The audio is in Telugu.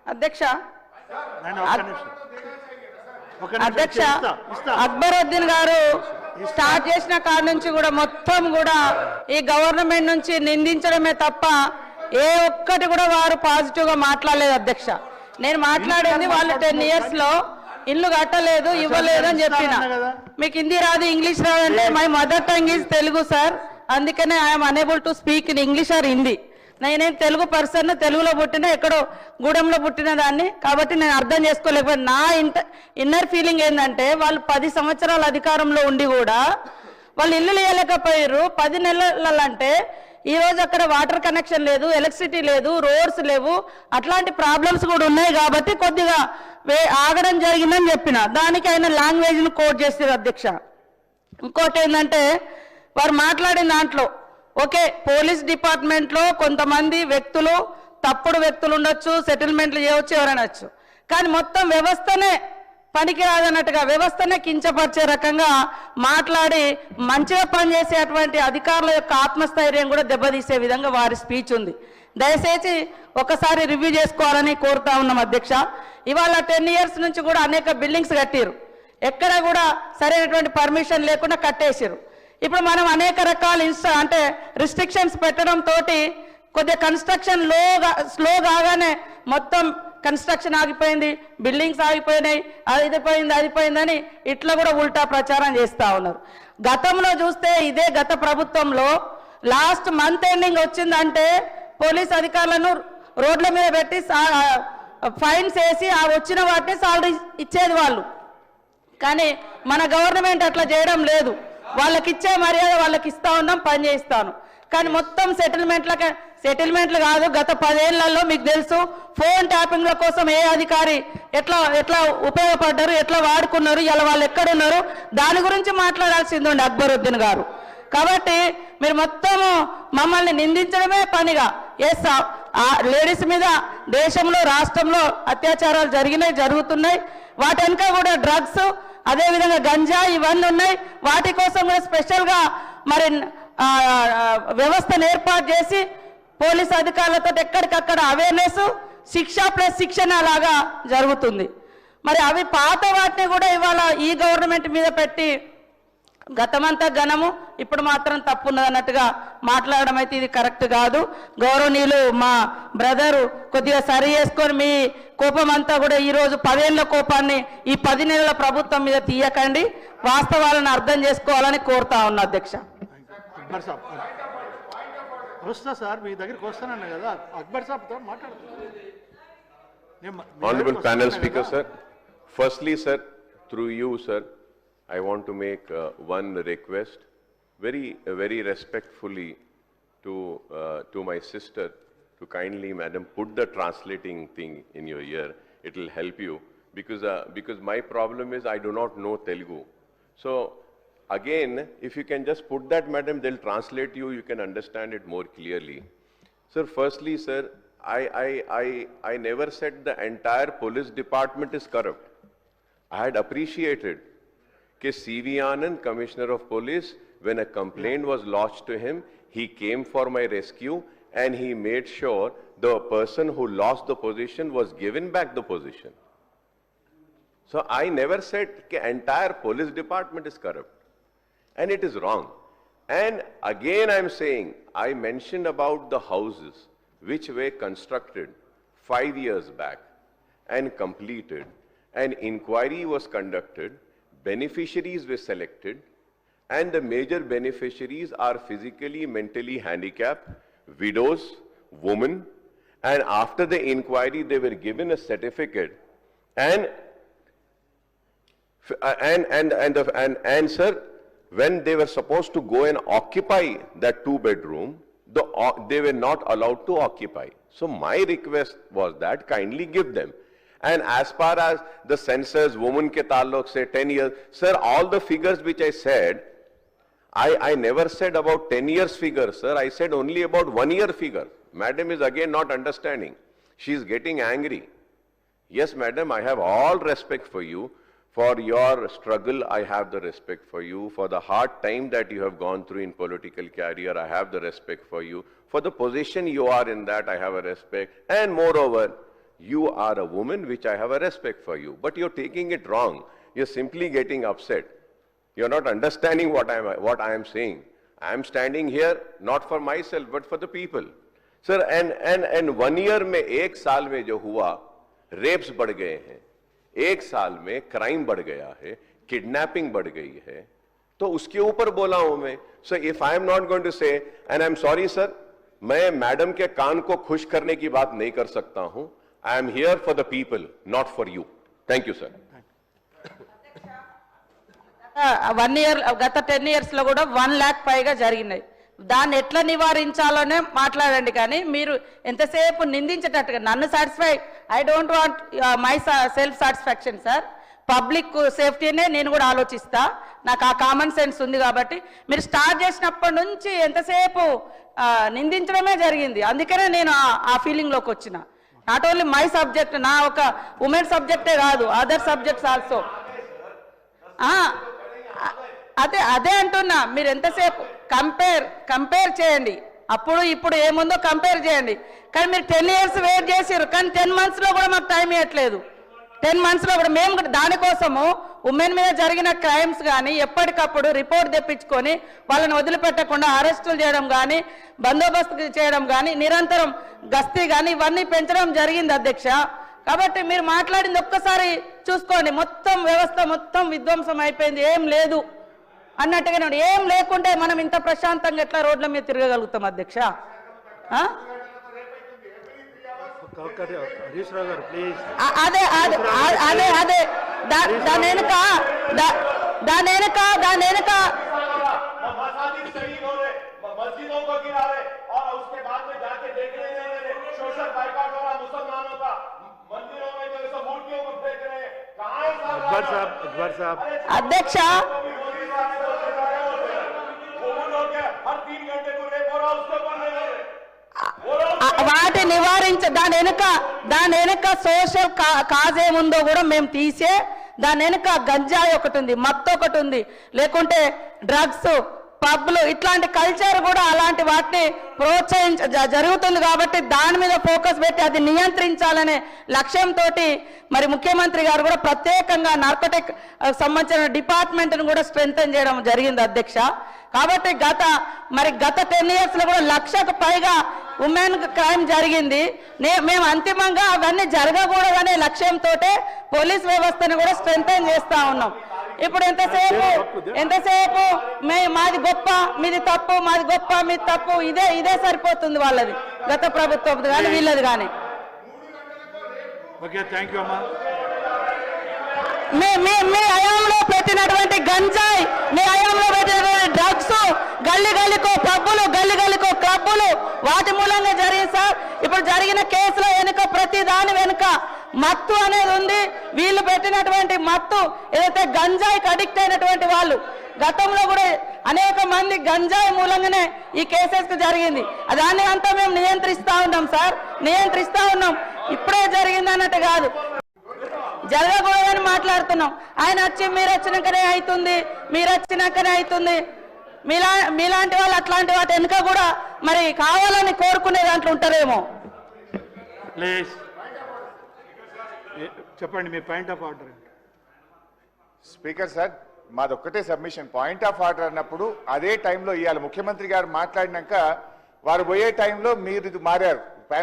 అధ్యక్ష అధ్యక్ష అక్బరుద్దీన్ గారు స్టార్ట్ చేసిన కాడ నుంచి కూడా మొత్తం కూడా ఈ గవర్నమెంట్ నుంచి నిందించడమే తప్ప ఏ ఒక్కటి కూడా వారు పాజిటివ్ గా మాట్లాడలేదు అధ్యక్ష. నేను మాట్లాడింది వాళ్ళు 10 years లో ఇల్లు కట్టలేదు ఇవ్వలేదు అని చెప్పిన. మీకు హిందీ రాదు ఇంగ్లీష్ రాదు అంటే my mother tongue is Telugu sir, అందుకనే I'm unable to speak in English or Hindi. నేనేం తెలుగు పర్సన్, తెలుగులో పుట్టిన ఎక్కడో గూడెంలో పుట్టిన దాన్ని, కాబట్టి నేను అర్థం చేసుకోలేకపోతే నా ఇన్నర్ ఫీలింగ్ ఏంటంటే వాళ్ళు 10 సంవత్సరాల అధికారంలో ఉండి కూడా వాళ్ళు ఇల్లు లేయలేకపోయారు. 10 నెలలంటే ఈ రోజు అక్కడ వాటర్ కనెక్షన్ లేదు, ఎలక్ట్రిసిటీ లేదు, రోడ్స్ లేవు, అట్లాంటి ప్రాబ్లమ్స్ కూడా ఉన్నాయి. కాబట్టి కొద్దిగా ఆగడం జరిగిందని చెప్పిన దానికి ఆయన లాంగ్వేజ్ను కోట్ చేస్తారు అధ్యక్ష. ఇంకోటి ఏంటంటే వారు మాట్లాడిన దాంట్లో ఓకే పోలీస్ డిపార్ట్మెంట్లో కొంతమంది వ్యక్తులు తప్పుడు వ్యక్తులు ఉండొచ్చు, సెటిల్మెంట్లు చేయవచ్చు, ఎవరనొచ్చు, కానీ మొత్తం వ్యవస్థనే పనికిరాదన్నట్టుగా వ్యవస్థనే కించపరిచే రకంగా మాట్లాడి మంచిగా పనిచేసేటువంటి అధికారుల యొక్క ఆత్మస్థైర్యం కూడా దెబ్బతీసే విధంగా వారి స్పీచ్ ఉంది. దయచేసి ఒకసారి రివ్యూ చేసుకోవాలని కోరుతా ఉన్నాం అధ్యక్ష. ఇవాళ 10 years నుంచి కూడా అనేక బిల్డింగ్స్ కట్టిరు, ఎక్కడ కూడా సరైనటువంటి పర్మిషన్ లేకుండా కట్టేసారు. ఇప్పుడు మనం అనేక రకాల అంటే రిస్ట్రిక్షన్స్ పెట్టడం తోటి కొద్దిగా కన్స్ట్రక్షన్ స్లో కాగానే మొత్తం కన్స్ట్రక్షన్ ఆగిపోయింది, బిల్డింగ్స్ ఆగిపోయినాయి, అది పోయిందని ఇట్లా కూడా ఉల్టా ప్రచారం చేస్తూ ఉన్నారు. గతంలో చూస్తే ఇదే గత ప్రభుత్వంలో లాస్ట్ మంత్ ఎండింగ్ వచ్చిందంటే పోలీస్ అధికారులను రోడ్ల మీద పెట్టి ఫైన్స్ వేసి ఆ వచ్చిన వాటిని సాలరీ ఇచ్చేది వాళ్ళు. కానీ మన గవర్నమెంట్ అట్లా చేయడం లేదు. వాళ్ళకి ఇచ్చే మర్యాద వాళ్ళకి ఇస్తా ఉన్నాం, పని చేయిస్తాను. కానీ మొత్తం సెటిల్మెంట్లు కాదు. గత 10 ఏళ్లలో మీకు తెలుసు ఫోన్ ట్యాపింగ్ల కోసం ఏ అధికారి ఎట్లా ఉపయోగపడ్డారు, ఎట్లా వాడుకున్నారు, ఇలా వాళ్ళు ఎక్కడున్నారు, దాని గురించి మాట్లాడాల్సింది ఉండే అక్బరుద్దీన్ గారు. కాబట్టి మీరు మొత్తము మమ్మల్ని నిందించడమే పనిగా చేస్తా. లేడీస్ మీద దేశంలో రాష్ట్రంలో అత్యాచారాలు జరుగుతున్నాయి. వాటి వెనుక కూడా డ్రగ్స్, అదేవిధంగా గంజా ఇవన్నీ ఉన్నాయి. వాటి కోసం కూడా స్పెషల్గా మరి వ్యవస్థను ఏర్పాటు చేసి పోలీస్ అధికారులతో ఎక్కడికక్కడ అవేర్నెస్, శిక్ష ప్లస్ శిక్షణ లాగా జరుగుతుంది. మరి అవి పాత వాటిని కూడా ఇవాళ ఈ గవర్నమెంట్ మీద పెట్టి గతమంతా ఘనము ఇప్పుడు మాత్రం తప్పున్నది అన్నట్టుగా మాట్లాడడం అయితే ఇది కరెక్ట్ కాదు. గౌరవనీయులు మా బ్రదరు కొద్దిగా సరి చేసుకొని మీ కోపం అంతా కూడా ఈరోజు 10 ఏళ్ల కోపాన్ని ఈ 10 నెలల ప్రభుత్వం మీద తీయకండి, వాస్తవాలను అర్థం చేసుకోవాలని కోరుతా ఉన్నా అధ్యక్ష. అక్బర్ సాబ్ వస్తా సార్, మీ దగ్గరికి వస్తానన్నా కదా, అక్బర్ సాబ్తో మాట్లాడుతున్నా. Honorable panel speaker sir, firstly sir, through you sir, I want to make one request very respectfully to my sister to kindly madam put the translating thing in your ear. It will help you because my problem is I do not know Telugu. So again, if you can just put that madam, they'll translate you can understand it more clearly. Sir, firstly sir, I never said the entire police department is corrupt. I had appreciated कि C.V. Anand, Commissioner of Police, when a complaint was lodged to him, he came for my rescue and he made sure the person who lost the position was given back the position. So I never said the entire police department is corrupt, and it is wrong. And again I am saying, I mentioned about the houses which were constructed 5 years back and completed, an inquiry was conducted, beneficiaries were selected, and the major beneficiaries are physically, mentally handicapped, widows, women, and after the inquiry they were given a certificate and sir, when they were supposed to go and occupy that 2-bedroom, they were not allowed to occupy. So my request was that kindly give them. And as far as the census, women ke taluk say 10 years, sir, all the figures which I said, I never said about 10 years figure, sir. I said only about 1 year figure. Madam is again not understanding. She is getting angry. Yes, madam, I have all respect for you. For your struggle, I have the respect for you. For the hard time that you have gone through in political career, I have the respect for you. For the position you are in that, I have a respect. And moreover, You are a woman, which I have a respect for you, but you're taking it wrong. You're simply getting upset. You're not understanding what I am saying. I am standing here not for myself, but for the people. Sir, and 1 year में 1 साल में जो हुआ, रेप्स बढ़ गए हैं, 1 साल में क्राइम बढ़ गया है, किडनैपिंग बढ़ गई है, तो उसके ऊपर बोला हूं मैं. So if I am not going to say, and I am sorry sir, मैं मैडम के कान को खुश करने की बात नहीं कर सकता हूं. I am here for the people, not for you. Thank you sir. 1 year గత 10 years లో కూడా 1 lakh పైగా జరిగినాయి. దాన్ని ఎట్లా నివారించాలోనే మాట్లాడండి, కానీ మీరు ఎంతసేపు నిందించేటట్టుగా నన్ను satisfy, I don't want my self satisfaction sir. Public సేఫ్టీనే నేను కూడా ఆలోచిస్తా, నాకు ఆ కామన్ సెన్స్ ఉంది. కాబట్టి మీరు స్టార్ట్ చేసినప్పటి నుంచి ఎంతసేపు నిందించడమే జరిగింది. అందుకనే నేను ఆ ఫీలింగ్లోకి వచ్చిన. నాట్ ఓన్లీ మై సబ్జెక్ట్, నా ఒక ఉమెన్ సబ్జెక్టే కాదు, అదర్ సబ్జెక్ట్స్ ఆల్సో. అదే అంటున్నా, మీరు ఎంతసేపు కంపేర్ చేయండి, అప్పుడు ఇప్పుడు ఏముందో కంపేర్ చేయండి. కానీ మీరు 10 years వెయిట్ చేసారు, కానీ 10 months లో కూడా మాకు టైం ఇవ్వట్లేదు. 10 months లో కూడా మేము దానికోసము ఉమెన్ మీద జరిగిన క్రైమ్స్ కానీ ఎప్పటికప్పుడు రిపోర్ట్ తెప్పించుకొని వాళ్ళని వదిలిపెట్టకుండా అరెస్టులు చేయడం కానీ, బందోబస్తు చేయడం కానీ, నిరంతరం గస్తీ కానీ ఇవన్నీ పెంచడం జరిగింది అధ్యక్ష. కాబట్టి మీరు మాట్లాడింది ఒక్కసారి చూసుకోండి, మొత్తం వ్యవస్థ మొత్తం విధ్వంసం అయిపోయింది, ఏం లేదు అన్నట్టుగానే. ఏం లేకుంటే మనం ఇంత ప్రశాంతంగా ఎట్లా రోడ్ల మీద తిరగగలుగుతాం అధ్యక్ష? హరీష్ రావు గారు ప్లీజ్. అదే దాని వెనుక मस्जिदों को गिरा रहे और उसके बाद में जाके देख रहे हैं सोशल बाइकआउट हो रहा मुसलमानों का, मंदिरों में जो सब मूर्तियों को फेंक रहे हैं. कहां है अकबर साहब अध्यक्ष, हर 3 घंटे को रेप हो रहा, उसके ऊपर नहीं हो रहे. వాటి నివారించ దాని వెనుక సోషల్ కాజ్ ఏముందో కూడా మేము తీసే, దాని వెనుక గంజాయి ఒకటి ఉంది, మత్తు ఒకటి ఉంది, లేకుంటే డ్రగ్స్, పబ్లు, ఇట్లాంటి కల్చర్ కూడా అలాంటి వాటిని జరుగుతుంది. కాబట్టి దాని మీద ఫోకస్ పెట్టి అది నియంత్రించాలనే లక్ష్యంతో మరి ముఖ్యమంత్రి గారు కూడా ప్రత్యేకంగా నార్కోటిక్ సంబంధించిన డిపార్ట్మెంట్ను కూడా స్ట్రెంథెన్ చేయడం జరిగింది అధ్యక్ష. కాబట్టి గత 10 years లో కూడా 1,00,000కు పైగా ఉమెన్ క్రైమ్ జరిగింది. మేము అంతిమంగా అవన్నీ జరగకూడదనే లక్ష్యంతో పోలీస్ వ్యవస్థను కూడా స్ట్రెంథెన్ చేస్తా ఉన్నాం. ఇప్పుడు ఎంతసేపు మాది గొప్ప మీది తప్పు, మాది గొప్ప మీది తప్పు, ఇదే సరిపోతుంది వాళ్ళది, గత ప్రభుత్వం కానీ వీళ్ళది కానీ. ఓకే, థ్యాంక్ యూ అమ్మా. మీ హయాంలో పెట్టినటువంటి గంజాయి, మీ హయాంలో పెట్టినటువంటి డ్రగ్స్, గల్లీకో పబ్బులు, గల్లీకో క్లబ్బులు, వాటి మూలంగా జరిగింది సార్. ఇప్పుడు జరిగిన కేసులో వెనుక ప్రతి దాని వెనుక మత్తు అనేది ఉంది. వీళ్ళు పెట్టినటువంటి మత్తు ఏదైతే గంజాయికి అడిక్ట్ అయినటువంటి వాళ్ళు, గతంలో కూడా అనేక మంది గంజాయి మూలంగానే ఈ కేసెస్ జరిగింది. దాన్ని అంతా మేము నియంత్రిస్తా ఉన్నాం సార్, నియంత్రిస్తా ఉన్నాం. ఇప్పుడే జరిగింది అన్నట్టు కాదు, జరగకూడదని మాట్లాడుతున్నాం. ఆయన వచ్చి మీరు వచ్చినాకనే అవుతుంది, మీరు వచ్చినాకనే అవుతుంది. మీలాంటి వాళ్ళు అట్లాంటి వాటి వెనుక కూడా మరి కావాలని కోరుకునే దాంట్లో ఉంటారేమో. ప్లీజ్ చెప్పండి మీ point of order. Speaker sir, మాదొక్కటే సబ్మిషన్. పాయింట్ ఆఫ్ ఆర్డర్ అన్నప్పుడు అదే టైంలో ఇవ్వాలి. ముఖ్యమంత్రి గారు మాట్లాడినాక వారు పోయే టైంలో మీరు ఇది మారారు.